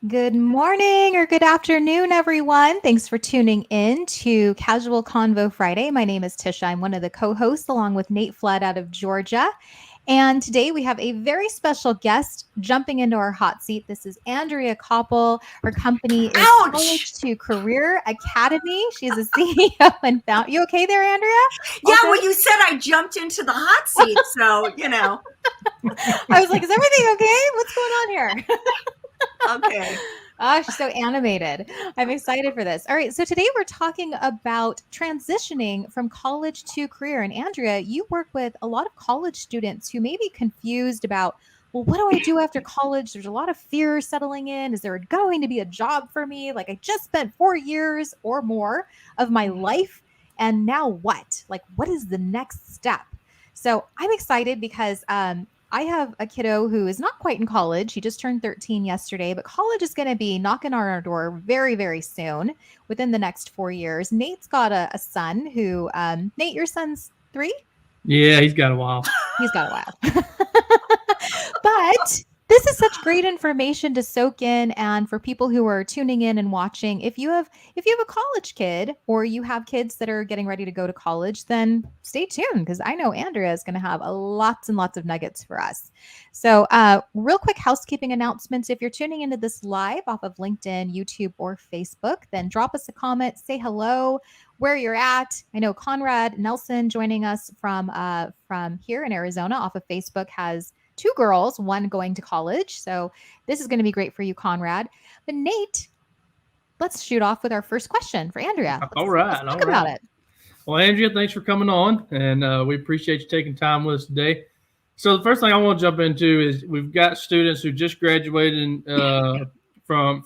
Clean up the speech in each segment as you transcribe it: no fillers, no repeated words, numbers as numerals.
Good morning or good afternoon, everyone. Thanks for tuning in to Casual Convo Friday. My name is Tisha. I'm one of the co-hosts along with Nate Flood out of Georgia. And today we have a very special guest jumping into our hot seat. This is Andrea Koppel. Her company is Ouch! College2Career Academy. She is a CEO and founder. You okay there, Andrea? Yeah, well, you said I jumped into the hot seat, so, I was like, is everything okay? What's going on here? Okay. Oh, she's so animated. I'm excited for this. All right. So today we're talking about transitioning from college to career. And Andrea, you work with a lot of college students who may be confused about, well, what do I do after college? There's a lot of fear settling in. Is there going to be a job for me? Like I just spent 4 years or more of my life. And now what? Like, what is the next step? So I'm excited because I have a kiddo who is not quite in college. He just turned 13 yesterday, but college is going to be knocking on our door very, very soon within the next 4 years. Nate's got a son who, Nate, your son's 3? Yeah, he's got a while. He's got a while. But this is such great information to soak in, and for people who are tuning in and watching, if you have a college kid or you have kids that are getting ready to go to college, then stay tuned because I know Andrea is going to have lots and lots of nuggets for us. So real quick housekeeping announcements. If you're tuning into this live off of LinkedIn, YouTube, or Facebook, then drop us a comment, say hello, where you're at. I know Conrad Nelson joining us from here in Arizona off of Facebook has 2 girls, one going to college. So this is going to be great for you, Conrad. But Nate, let's shoot off with our first question for Andrea. Let's talk about it. Well, Andrea, thanks for coming on, and we appreciate you taking time with us today. So the first thing I want to jump into is we've got students who just graduated from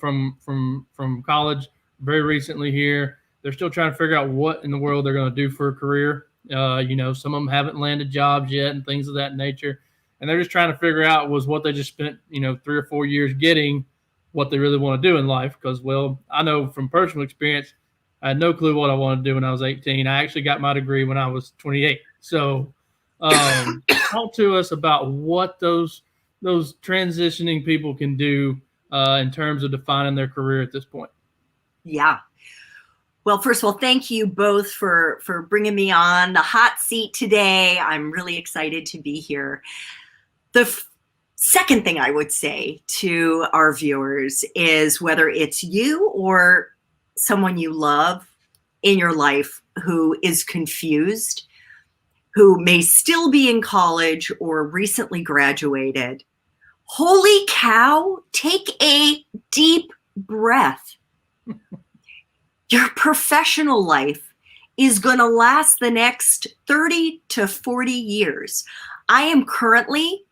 college very recently here. They're still trying to figure out what in the world they're going to do for a career. Some of them haven't landed jobs yet and things of that nature. And they're just trying to figure out was what they just spent, 3 or 4 years getting, what they really want to do in life. Because, well, I know from personal experience, I had no clue what I wanted to do when I was 18. I actually got my degree when I was 28. So talk to us about what those transitioning people can do in terms of defining their career at this point. Yeah. Well, first of all, thank you both for bringing me on the hot seat today. I'm really excited to be here. The second thing I would say to our viewers is whether it's you or someone you love in your life who is confused, who may still be in college or recently graduated, holy cow, take a deep breath. Your professional life is going to last the next 30 to 40 years. I am currently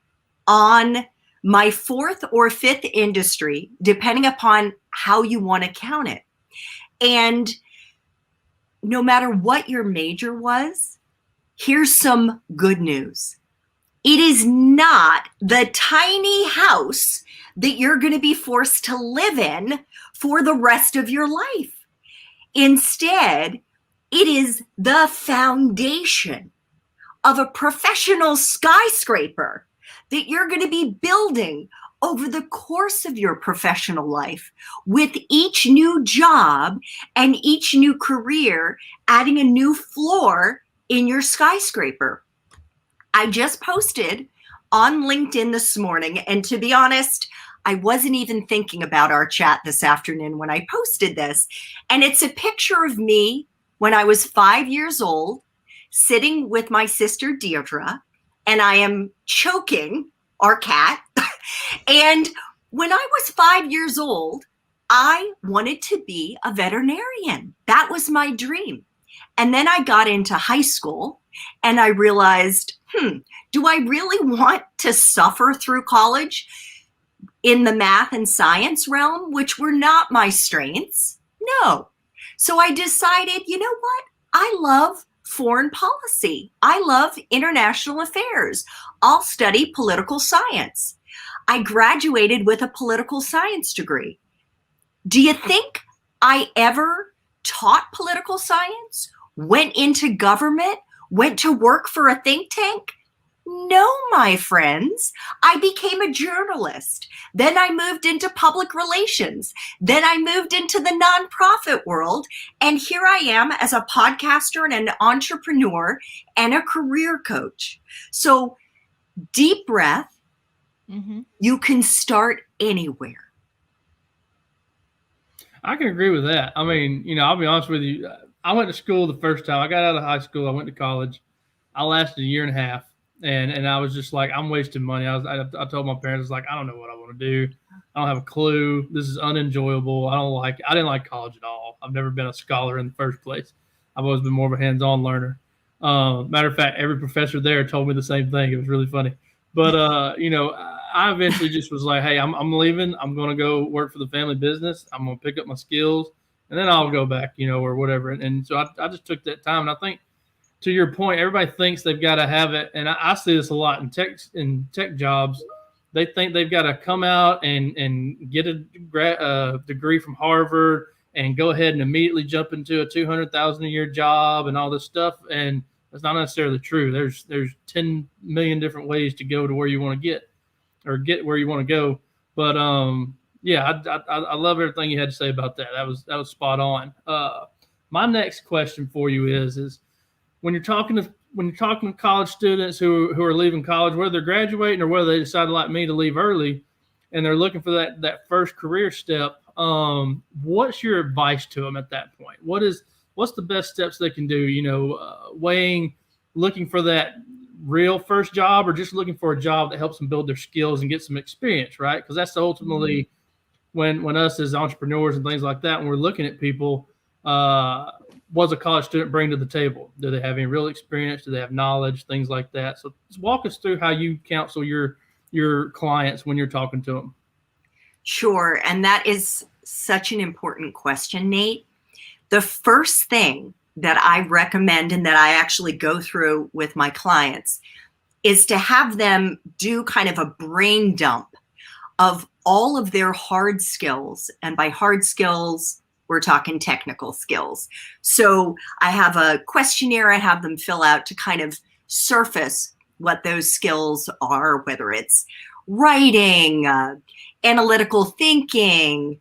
on my 4th or 5th industry, depending upon how you want to count it. And no matter what your major was, here's some good news. It is not the tiny house that you're going to be forced to live in for the rest of your life. Instead, it is the foundation of a professional skyscraper that you're going to be building over the course of your professional life, with each new job and each new career adding a new floor in your skyscraper. I just posted on LinkedIn this morning, and to be honest, I wasn't even thinking about our chat this afternoon when I posted this. And it's a picture of me when I was 5 years old, sitting with my sister Deirdre, and I am choking our cat. And when I was 5 years old, I wanted to be a veterinarian. That was my dream. And then I got into high school and I realized, do I really want to suffer through college in the math and science realm, which were not my strengths? No. So I decided, you know what? I love foreign policy. I love international affairs. I'll study political science. I graduated with a political science degree. Do you think I ever taught political science, went into government, went to work for a think tank? No, my friends. I became a journalist. Then I moved into public relations. Then I moved into the nonprofit world. And here I am as a podcaster and an entrepreneur and a career coach. So deep breath. Mm-hmm. You can start anywhere. I can agree with that. I mean, I'll be honest with you. I went to school the first time. I got out of high school. I went to college. I lasted a year and a half. And I was just like, I'm wasting money. I told my parents, I don't know what I want to do. I don't have a clue. This is unenjoyable. I didn't like college at all. I've never been a scholar in the first place. I've always been more of a hands-on learner. Matter of fact, every professor there told me the same thing. It was really funny. But, I eventually just was like, hey, I'm leaving. I'm going to go work for the family business. I'm going to pick up my skills, and then I'll go back, or whatever. And so I just took that time. And I think, to your point, everybody thinks they've got to have it. And I see this a lot in tech jobs. They think they've got to come out and get a degree from Harvard and go ahead and immediately jump into a $200,000 a year job and all this stuff. And that's not necessarily true. There's 10 million different ways to go to where you want to get where you want to go. But yeah, I love everything you had to say about that. That was spot on. My next question for you is when you're talking to college students who are leaving college, whether they're graduating or whether they decide, like me, to leave early, and they're looking for that first career step, what's your advice to them at that point? What's the best steps they can do? Weighing looking for that real first job or just looking for a job that helps them build their skills and get some experience, right? Because that's ultimately when us as entrepreneurs and things like that, when we're looking at people, what's a college student bring to the table? Do they have any real experience? Do they have knowledge? Things like that. So just walk us through how you counsel your clients when you're talking to them. Sure. And that is such an important question, Nate. The first thing that I recommend and that I actually go through with my clients is to have them do kind of a brain dump of all of their hard skills. And by hard skills, we're talking technical skills. So I have a questionnaire I have them fill out to kind of surface what those skills are, whether it's writing, analytical thinking,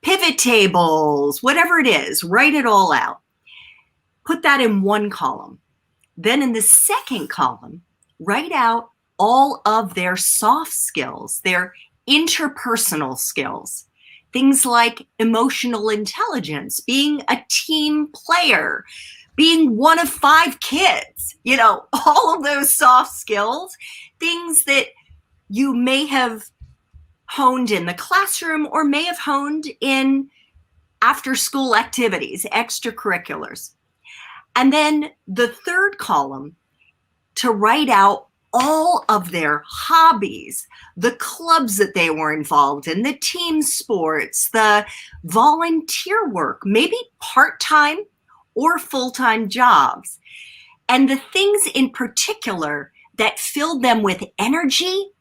pivot tables, whatever it is, write it all out. Put that in one column. Then in the second column, write out all of their soft skills, their interpersonal skills. Things like emotional intelligence, being a team player, being one of 5 kids, all of those soft skills, things that you may have honed in the classroom or may have honed in after school activities, extracurriculars. And then the third column, to write out all of their hobbies, the clubs that they were involved in, the team sports, the volunteer work, maybe part-time or full-time jobs, and the things in particular that filled them with energy,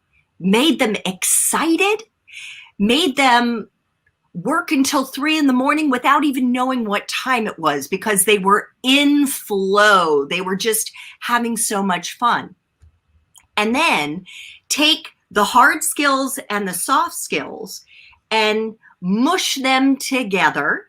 made them excited, made them work until 3 a.m. without even knowing what time it was because they were in flow. They were just having so much fun. And then take the hard skills and the soft skills and mush them together.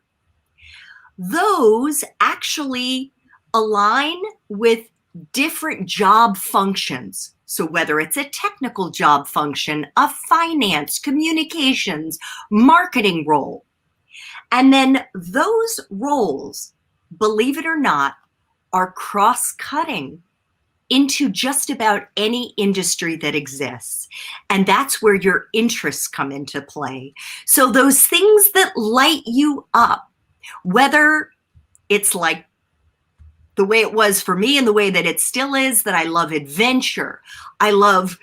Those actually align with different job functions. So whether it's a technical job function, a finance, communications, marketing role. And then those roles, believe it or not, are cross-cutting into just about any industry that exists. And that's where your interests come into play. So those things that light you up, whether it's like the way it was for me and the way that it still is, that I love adventure. I love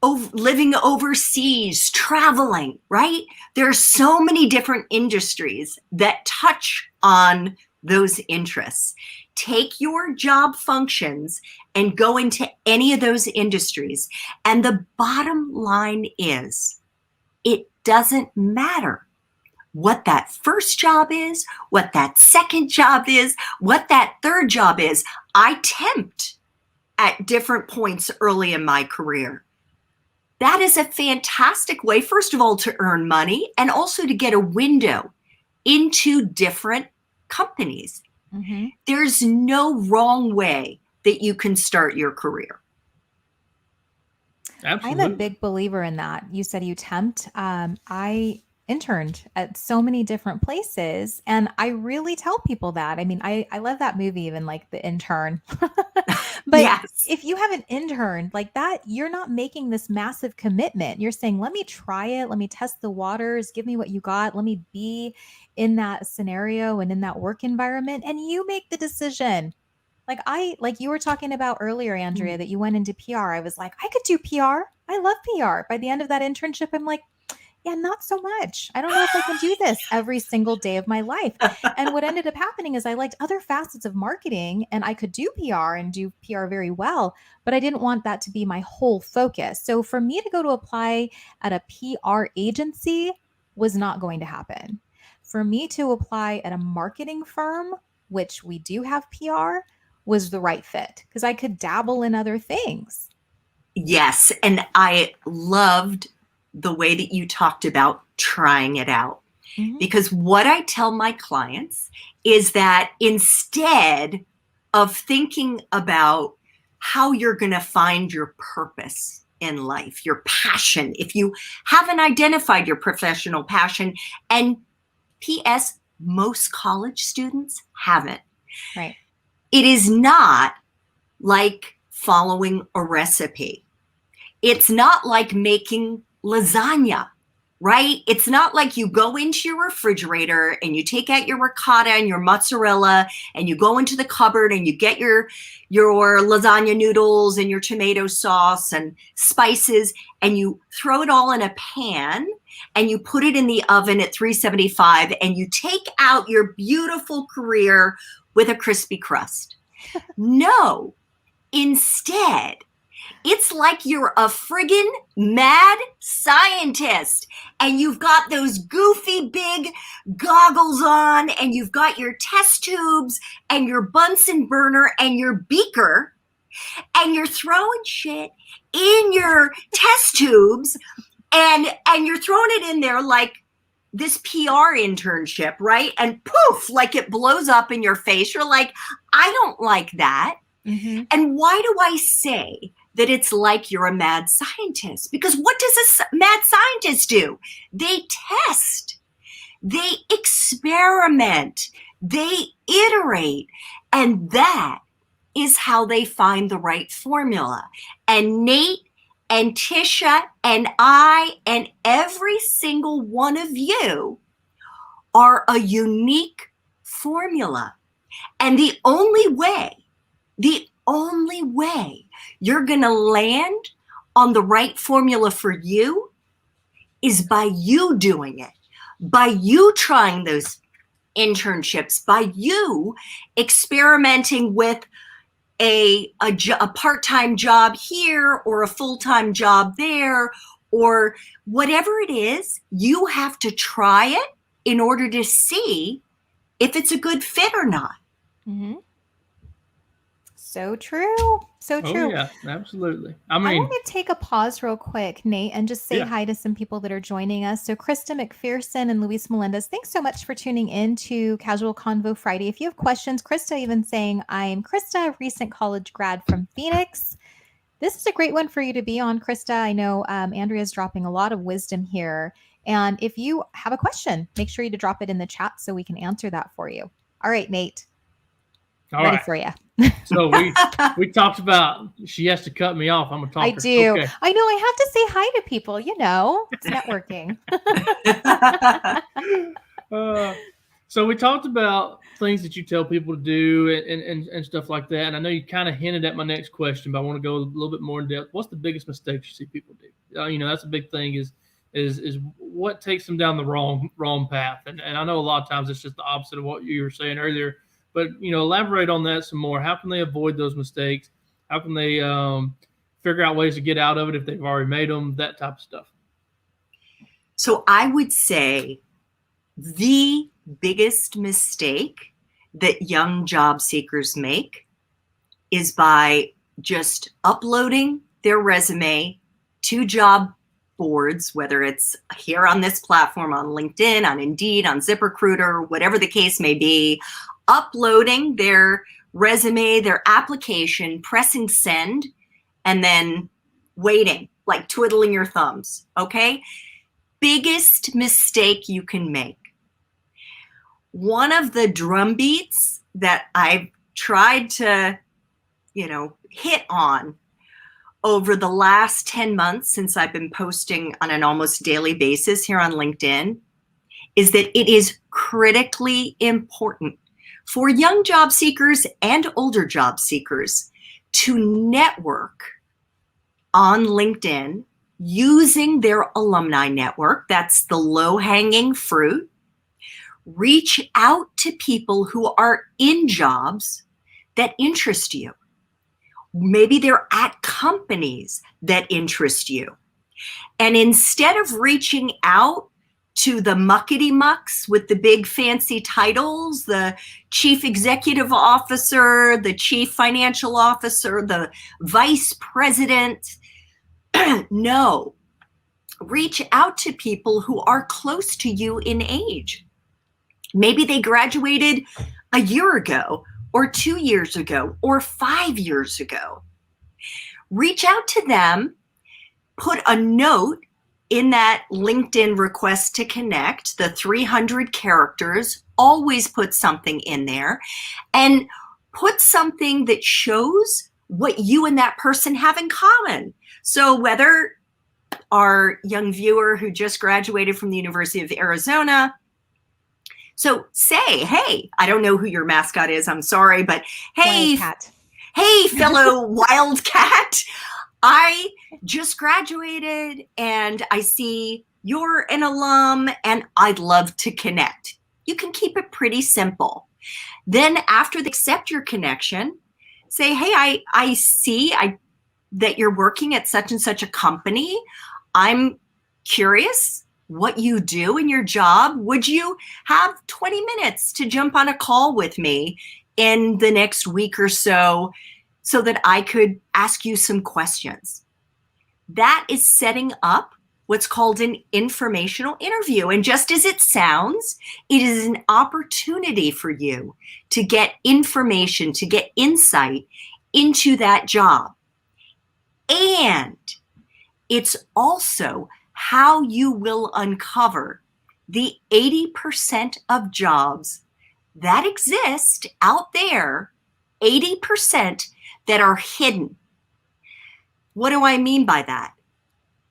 living overseas, traveling, right? There are so many different industries that touch on those interests. Take your job functions and go into any of those industries. And the bottom line is, it doesn't matter what that first job is, what that second job is, what that third job is. I tempt at different points early in my career. That is a fantastic way, first of all, to earn money and also to get a window into different companies. Mm-hmm. There's no wrong way that you can start your career. Absolutely. I'm a big believer in that. You said you temped. I interned at so many different places, and I really tell people that. I mean, I love that movie, even like The Intern. But Yes. if you have an intern like that, you're not making this massive commitment. You're saying, let me try it. Let me test the waters. Give me what you got. Let me be in that scenario and in that work environment. And you make the decision. Like you were talking about earlier, Andrea, that you went into PR. I was like, I could do PR. I love PR. By the end of that internship, I'm like, yeah, not so much. I don't know if I can do this every single day of my life. And what ended up happening is I liked other facets of marketing and I could do PR and do PR very well, but I didn't want that to be my whole focus. So for me to go to apply at a PR agency was not going to happen. For me to apply at a marketing firm, which we do have PR, was the right fit because I could dabble in other things. Yes. And I loved the way that you talked about trying it out. Mm-hmm. Because what I tell my clients is that instead of thinking about how you're going to find your purpose in life, your passion, if you haven't identified your professional passion, and P.S., most college students haven't. Right. It is not like following a recipe. It's not like making lasagna, right? It's not like you go into your refrigerator and you take out your ricotta and your mozzarella and you go into the cupboard and you get your lasagna noodles and your tomato sauce and spices and you throw it all in a pan and you put it in the oven at 375 and you take out your beautiful career with a crispy crust. No, instead, it's like you're a friggin' mad scientist and you've got those goofy big goggles on and you've got your test tubes and your Bunsen burner and your beaker and you're throwing shit in your test tubes and you're throwing it in there like this PR internship, right? And poof, like it blows up in your face. You're like, I don't like that. Mm-hmm. And why do I say that it's like you're a mad scientist? Because what does a mad scientist do? They test, they experiment, they iterate, and that is how they find the right formula. And Nate and Tisha and I and every single one of you are a unique formula. And the only way you're going to land on the right formula for you is by you doing it, by you trying those internships, by you experimenting with a part-time job here or a full-time job there or whatever it is. You have to try it in order to see if it's a good fit or not. Mm-hmm. So true. So true. Oh, yeah, absolutely. I I mean, want to take a pause real quick, Nate, and just say Yeah. hi to some people that are joining us. So Krista McPherson and Luis Melendez, thanks so much for tuning in to Casual Convo Friday. If you have questions, Krista even saying, I'm Krista, a recent college grad from Phoenix. This is a great one for you to be on, Krista. I know Andrea's dropping a lot of wisdom here. And if you have a question, make sure you to drop it in the chat so we can answer that for you. All right, Nate. all Ready right. for you. So we talked about she has to cut me off. I'm a talker. I do. Okay. I know. I have to say hi to people. You know, it's networking. So we talked about things that you tell people to do and stuff like that. And I know you kind of hinted at my next question, but I want to go a little bit more in depth. What's the biggest mistakes you see people do? That's a big thing is what takes them down the wrong path. And I know a lot of times it's just the opposite of what you were saying earlier. But, elaborate on that some more. How can they avoid those mistakes? How can they figure out ways to get out of it if they've already made them, that type of stuff? So I would say the biggest mistake that young job seekers make is by just uploading their resume to job boards, whether it's here on this platform, on LinkedIn, on Indeed, on ZipRecruiter, whatever the case may be, uploading their resume, their application, pressing send, and then waiting, like twiddling your thumbs, okay? Biggest mistake you can make. One of the drum beats that I've tried to, hit on over the last 10 months since I've been posting on an almost daily basis here on LinkedIn is that it is critically important for young job seekers and older job seekers to network on LinkedIn using their alumni network. That's the low-hanging fruit. Reach out to people who are in jobs that interest you. Maybe they're at companies that interest you. And instead of reaching out to the muckety mucks with the big fancy titles, the chief executive officer, the chief financial officer, the vice president, no, reach out to people who are close to you in age. Maybe they graduated a year ago, or 2 years ago, or 5 years ago. Reach out to them, put a note in that LinkedIn request to connect, the 300 characters, always put something in there, and put something that shows what you and that person have in common. So whether our young viewer who just graduated from the University of Arizona, so say, hey, I don't know who your mascot is, I'm sorry, but hey, Wildcat. Hey, fellow Wildcat, I just graduated and I see you're an alum and I'd love to connect. You can keep it pretty simple. Then after they accept your connection, say, hey, I see that you're working at such and such a company. I'm curious what you do in your job. Would you have 20 minutes to jump on a call with me in the next week or so that I could ask you some questions? That is setting up what's called an informational interview. And just as it sounds, it is an opportunity for you to get information, to get insight into that job. And it's also how you will uncover the 80% of jobs that exist out there, 80% that are hidden. What do I mean by that?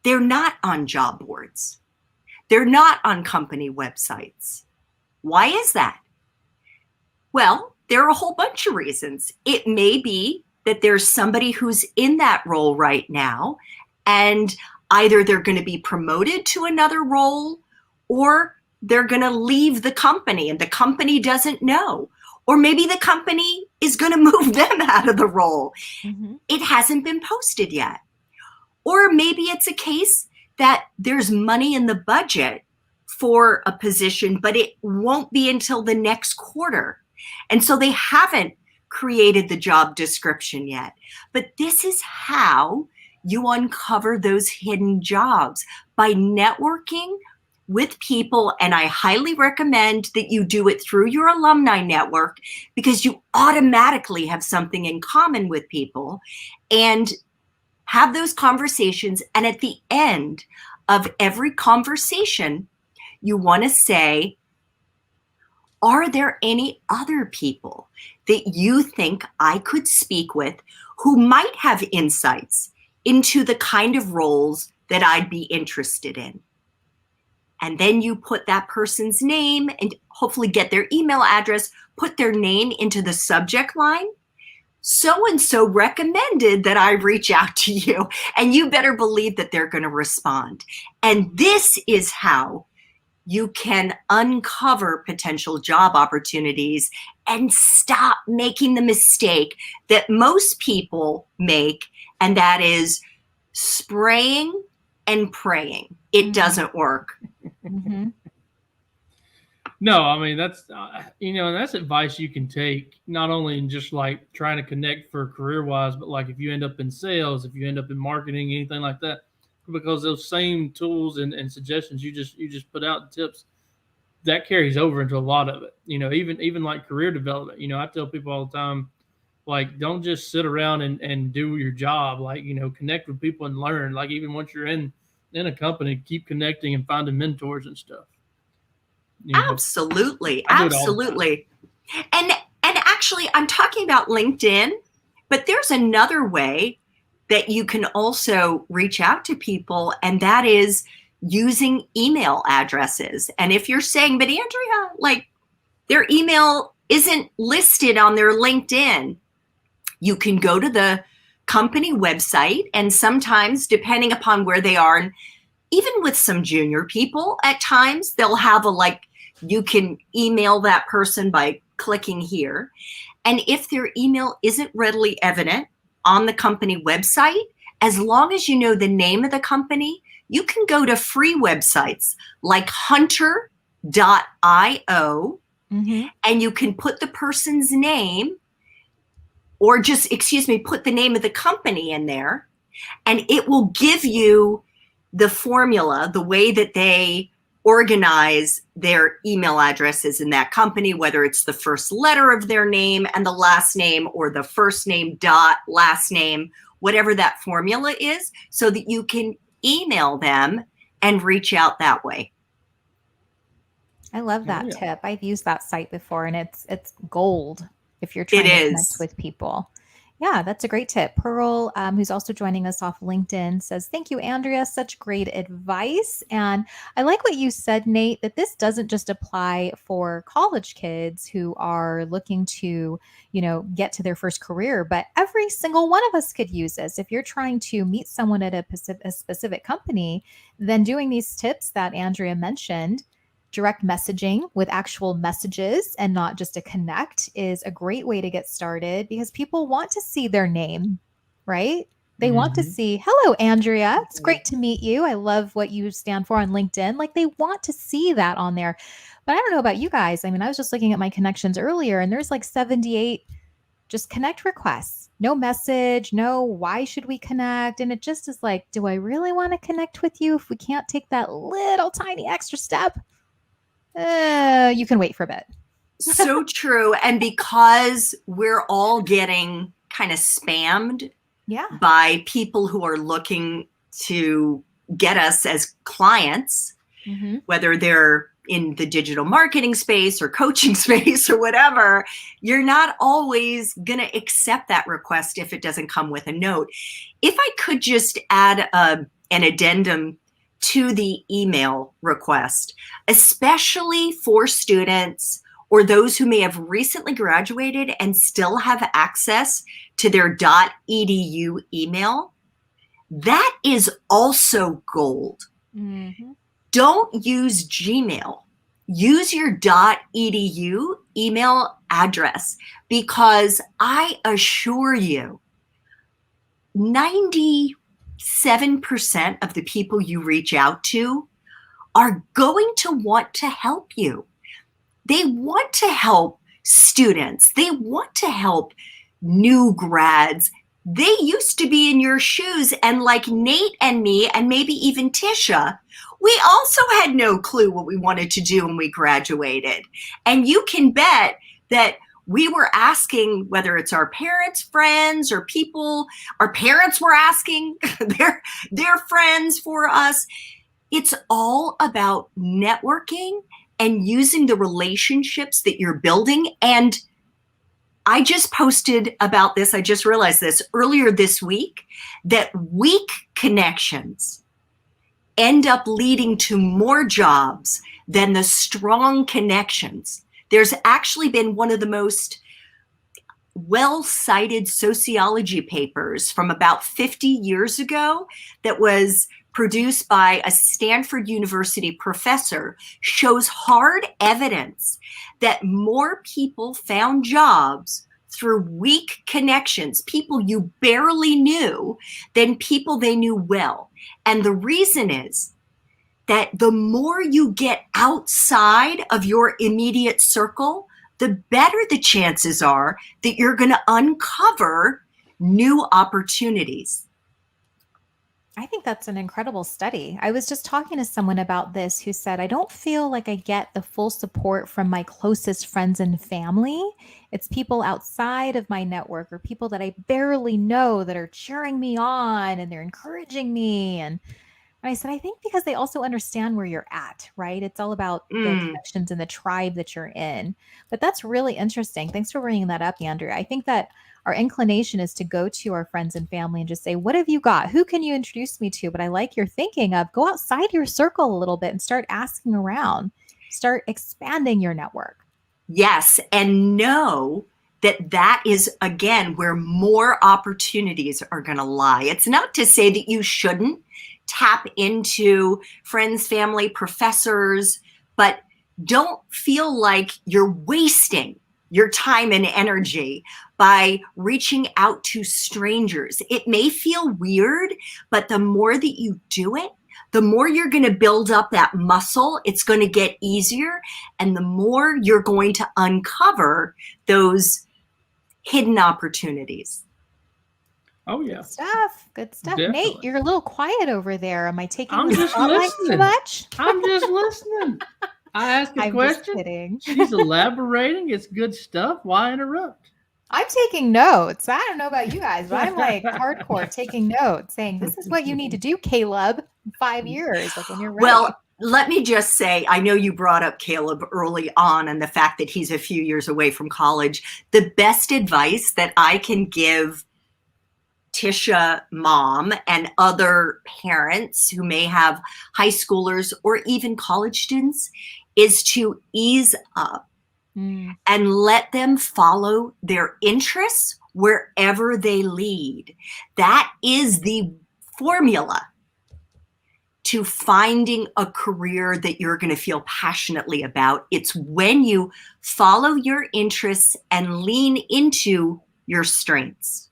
They're not on job boards. They're not on company websites. Why is that? Well, there are a whole bunch of reasons. It may be that there's somebody who's in that role right now, and either they're going to be promoted to another role, or they're going to leave the company and the company doesn't know. Or maybe the company is going to move them out of the role. Mm-hmm. It hasn't been posted yet. Or maybe it's a case that there's money in the budget for a position, but it won't be until the next quarter. And so they haven't created the job description yet. But this is how you uncover those hidden jobs, by networking with people. And I highly recommend that you do it through your alumni network, because you automatically have something in common with people, and have those conversations. And at the end of every conversation, you want to say, are there any other people that you think I could speak with who might have insights into the kind of roles that I'd be interested in? And then you put that person's name and hopefully get their email address, put their name into the subject line. So-and-so recommended that I reach out to you, and you better believe that they're going to respond. And this is how you can uncover potential job opportunities and stop making the mistake that most people make, and that is spraying and praying. It doesn't work. Mm-hmm. No, I mean that's and that's advice you can take not only in just like trying to connect for career wise, but like if you end up in sales, if you end up in marketing, anything like that, because those same tools and suggestions you just put out tips that carries over into a lot of it. Even like career development. I tell people all the time, like don't just sit around and do your job. Like connect with people and learn. Like even once you're in a company, keep connecting and finding mentors and stuff. Absolutely. I do it all the time. Absolutely. And actually, I'm talking about LinkedIn, but there's another way that you can also reach out to people, and that is using email addresses. And if you're saying, but Andrea, like their email isn't listed on their LinkedIn, you can go to the company website, and sometimes, depending upon where they are, and even with some junior people, at times they'll have you can email that person by clicking here. And if their email isn't readily evident on the company website, as long as you know the name of the company, you can go to free websites like hunter.io, and you can put the person's name, or just, put the name of the company in there, and it will give you the formula, the way that they organize their email addresses in that company, whether it's the first letter of their name and the last name, or the first name dot last name, whatever that formula is, so that you can email them and reach out that way. I love that tip. I've used that site before, and it's gold if you're trying to connect with people. Yeah, that's a great tip. Pearl, who's also joining us off LinkedIn, says, thank you, Andrea. Such great advice. And I like what you said, Nate, that this doesn't just apply for college kids who are looking to, get to their first career, but every single one of us could use this. If you're trying to meet someone at a specific company, then doing these tips that Andrea mentioned, direct messaging with actual messages and not just a connect, is a great way to get started, because people want to see their name, right? They want to see, hello, Andrea. It's great to meet you. I love what you stand for on LinkedIn. Like, they want to see that on there. But I don't know about you guys. I mean, I was just looking at my connections earlier, and there's like 78 just connect requests. No message, no why should we connect? And it just is like, do I really want to connect with you if we can't take that little tiny extra step? You can wait for a bit. So true. And because we're all getting kind of spammed by people who are looking to get us as clients, whether they're in the digital marketing space or coaching space or whatever, you're not always going to accept that request if it doesn't come with a note. If I could just add an addendum to the email request, especially for students or those who may have recently graduated and still have access to their .edu email, that is also gold. Don't use Gmail. Use your .edu email address, because I assure you, 97% of the people you reach out to are going to want to help you. They want to help students. They want to help new grads. They used to be in your shoes, and like Nate and me, and maybe even Tisha, we also had no clue what we wanted to do when we graduated. And you can bet that we were asking, whether it's our parents' friends or people, our parents were asking their friends for us. It's all about networking and using the relationships that you're building. And I just posted about this. I just realized this earlier this week, that weak connections end up leading to more jobs than the strong connections. There's actually been one of the most well-cited sociology papers from about 50 years ago that was produced by a Stanford University professor, shows hard evidence that more people found jobs through weak connections, people you barely knew, than people they knew well. And the reason is that the more you get outside of your immediate circle, the better the chances are that you're going to uncover new opportunities. I think that's an incredible study. I was just talking to someone about this who said, I don't feel like I get the full support from my closest friends and family. It's people outside of my network or people that I barely know that are cheering me on and they're encouraging me. And I said, I think because they also understand where you're at, right? It's all about the connections and the tribe that you're in. But that's really interesting. Thanks for bringing that up, Andrea. I think that our inclination is to go to our friends and family and just say, what have you got? Who can you introduce me to? But I like your thinking of go outside your circle a little bit and start asking around, start expanding your network. Yes. And know that that is, again, where more opportunities are going to lie. It's not to say that you shouldn't tap into friends, family, professors, but don't feel like you're wasting your time and energy by reaching out to strangers. It may feel weird, but the more that you do it, the more you're going to build up that muscle. It's going to get easier. And the more you're going to uncover those hidden opportunities. Oh, yeah. Good stuff. Good stuff. Definitely. Nate, you're a little quiet over there. Am I taking I'm the just spotlight too listening. much? I'm just listening. I ask a I'm just question. kidding. She's elaborating. It's good stuff. Why interrupt? I'm taking notes. I don't know about you guys, but I'm like hardcore taking notes, saying this is what you need to do, Caleb, in 5 years, like when you're ready. Well, let me just say, I know you brought up Caleb early on and the fact that he's a few years away from college. The best advice that I can give Tisha mom and other parents who may have high schoolers or even college students is to ease up and let them follow their interests wherever they lead. That is the formula to finding a career that you're going to feel passionately about. It's when you follow your interests and lean into your strengths.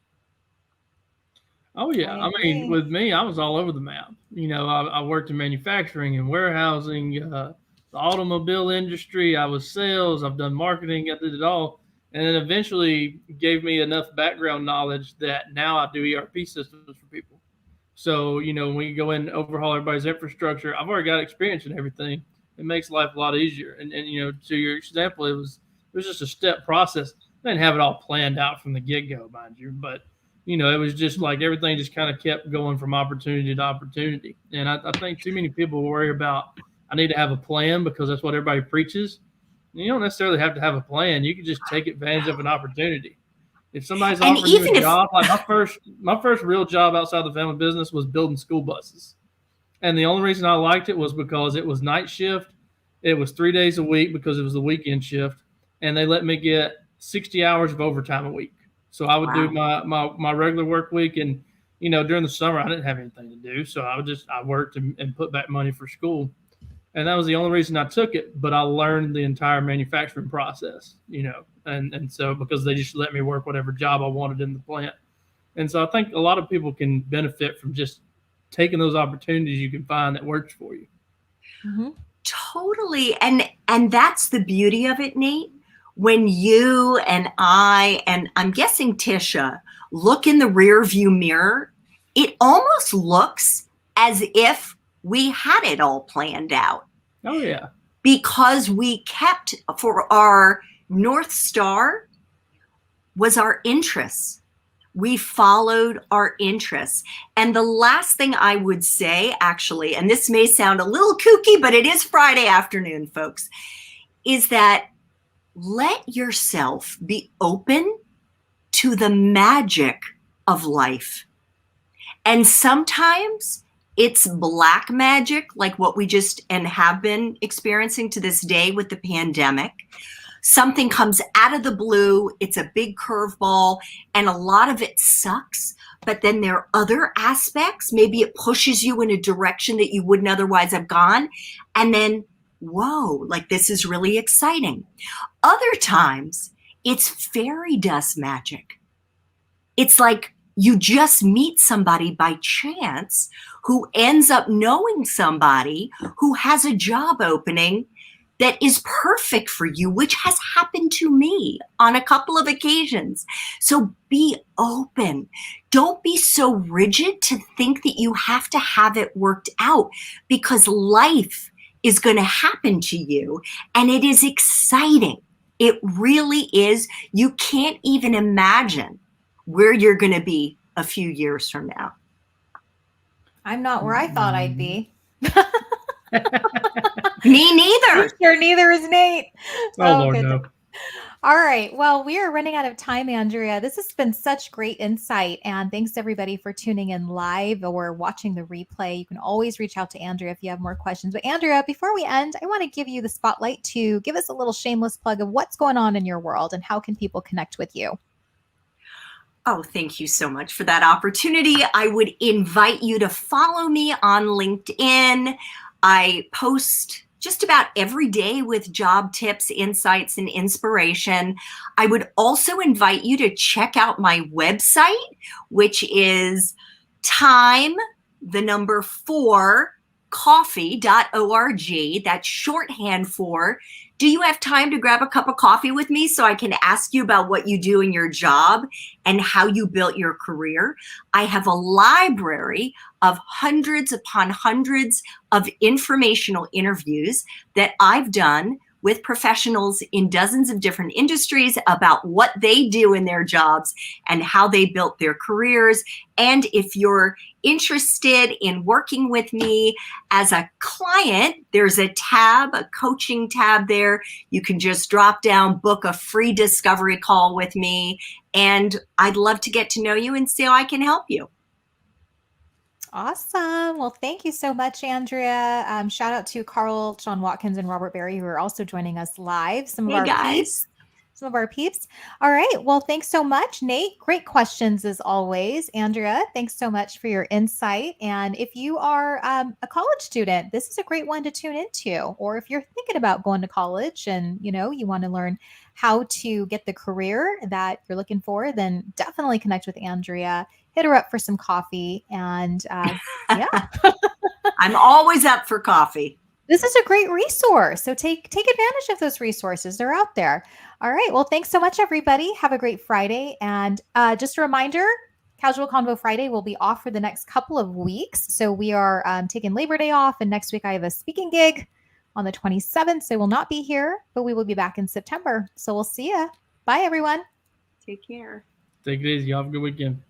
Oh, yeah. I mean, with me, I was all over the map. You know, I worked in manufacturing and warehousing, the automobile industry. I was sales. I've done marketing. I did it all. And then eventually gave me enough background knowledge that now I do ERP systems for people. So, you know, when you go in and overhaul everybody's infrastructure, I've already got experience in everything. It makes life a lot easier. And you know, to your example, it was just a step process. I didn't have it all planned out from the get-go, mind you, but you know, it was just like everything just kind of kept going from opportunity to opportunity. And I think too many people worry about, I need to have a plan because that's what everybody preaches. You don't necessarily have to have a plan. You can just take advantage of an opportunity. If somebody's offering you a job, like my first real job outside the family business was building school buses. And the only reason I liked it was because it was night shift. It was 3 days a week because it was the weekend shift. And they let me get 60 hours of overtime a week. So I would do my regular work week, and you know, during the summer I didn't have anything to do, so I worked and put back money for school, and that was the only reason I took it. But I learned the entire manufacturing process, you know, and so because they just let me work whatever job I wanted in the plant, and so I think a lot of people can benefit from just taking those opportunities you can find that works for you. Mm-hmm. Totally, and that's the beauty of it, Nate. When you and I'm guessing Tisha, look in the rear view mirror, it almost looks as if we had it all planned out. Oh, yeah. Because we kept, for our North Star was our interests. We followed our interests. And the last thing I would say, actually, and this may sound a little kooky, but it is Friday afternoon, folks, is that let yourself be open to the magic of life. And sometimes it's black magic, like what we just and have been experiencing to this day with the pandemic. Something comes out of the blue, it's a big curveball, and a lot of it sucks. But then there are other aspects. Maybe it pushes you in a direction that you wouldn't otherwise have gone. And then, whoa, like this is really exciting. Other times, it's fairy dust magic. It's like you just meet somebody by chance who ends up knowing somebody who has a job opening that is perfect for you, which has happened to me on a couple of occasions. So be open. Don't be so rigid to think that you have to have it worked out, because life is going to happen to you, and it is exciting. It really is. You can't even imagine where you're going to be a few years from now. I'm not where I thought I'd be. Me neither. Sure, neither is Nate. Oh, Lord, goodness. no. All right. Well, we are running out of time, Andrea. This has been such great insight. And thanks everybody for tuning in live or watching the replay. You can always reach out to Andrea if you have more questions. But Andrea, before we end, I want to give you the spotlight to give us a little shameless plug of what's going on in your world and how can people connect with you. Oh, thank you so much for that opportunity. I would invite you to follow me on LinkedIn. I post just about every day with job tips, insights, and inspiration. I would also invite you to check out my website, which is time4coffee.org. That's shorthand for, do you have time to grab a cup of coffee with me so I can ask you about what you do in your job and how you built your career? I have a library of hundreds upon hundreds of informational interviews that I've done with professionals in dozens of different industries about what they do in their jobs and how they built their careers. And if you're interested in working with me as a client, there's a tab, a coaching tab there. You can just drop down, book a free discovery call with me, and I'd love to get to know you and see how I can help you. Awesome. Well, thank you so much, Andrea. Shout out to Carl, Sean Watkins, and Robert Berry, who are also joining us live. Some of our peeps. All right. Well, thanks so much, Nate. Great questions as always. Andrea, thanks so much for your insight. And if you are a college student, this is a great one to tune into. Or if you're thinking about going to college and you want to learn how to get the career that you're looking for, then definitely connect with Andrea. Hit her up for some coffee. And yeah. I'm always up for coffee. This is a great resource. So take advantage of those resources. They're out there. All right. Well, thanks so much, everybody. Have a great Friday. And just a reminder, Casual Convo Friday will be off for the next couple of weeks. So we are taking Labor Day off. And next week I have a speaking gig on the 27th. So we'll not be here, but we will be back in September. So we'll see ya. Bye, everyone. Take care. Take it easy. Y'all have a good weekend.